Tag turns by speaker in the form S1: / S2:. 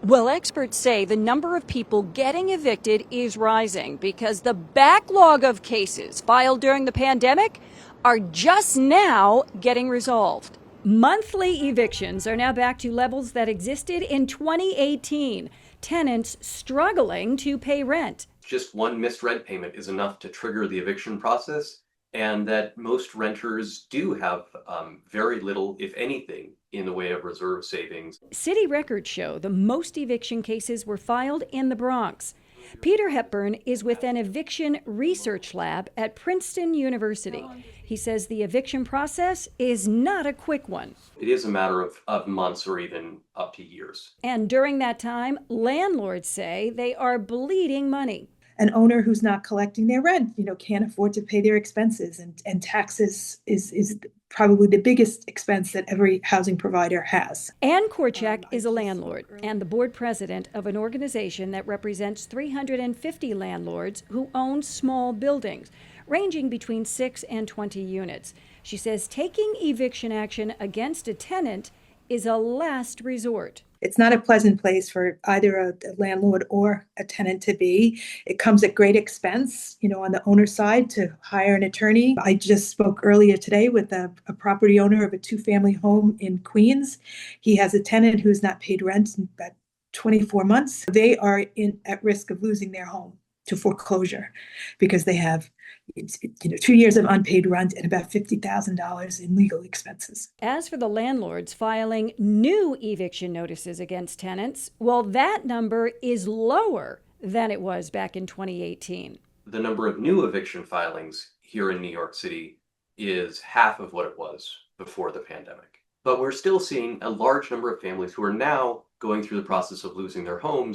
S1: Well, experts say the number of people getting evicted is rising because the backlog of cases filed during the pandemic are just now getting resolved. Monthly evictions are now back to levels that existed in 2018. Tenants struggling to pay rent.
S2: Just one missed rent payment is enough to trigger the eviction process, and that most renters do have very little, if anything, in the way of reserve savings.
S1: City records show the most eviction cases were filed in the Bronx. Peter Hepburn is with an eviction research lab at Princeton University. He says the eviction process is not a quick one.
S2: It is a matter of months or even up to years.
S1: And during that time, landlords say they are bleeding money.
S3: An owner who's not collecting their rent, can't afford to pay their expenses, and taxes is probably the biggest expense that every housing provider has.
S1: Ann Korchak is a landlord and the board president of an organization that represents 350 landlords who own small buildings, ranging between 6 and 20 units. She says taking eviction action against a tenant is a last resort.
S3: It's not a pleasant place for either a landlord or a tenant to be. It comes at great expense, on the owner side to hire an attorney. I just spoke earlier today with a property owner of a 2-family home in Queens. He has a tenant who has not paid rent in about 24 months. They are at risk of losing their home to foreclosure because they have 2 years of unpaid rent and about $50,000 in legal expenses.
S1: As for the landlords filing new eviction notices against tenants, well, that number is lower than it was back in 2018.
S2: The number of new eviction filings here in New York City is half of what it was before the pandemic. But we're still seeing a large number of families who are now going through the process of losing their homes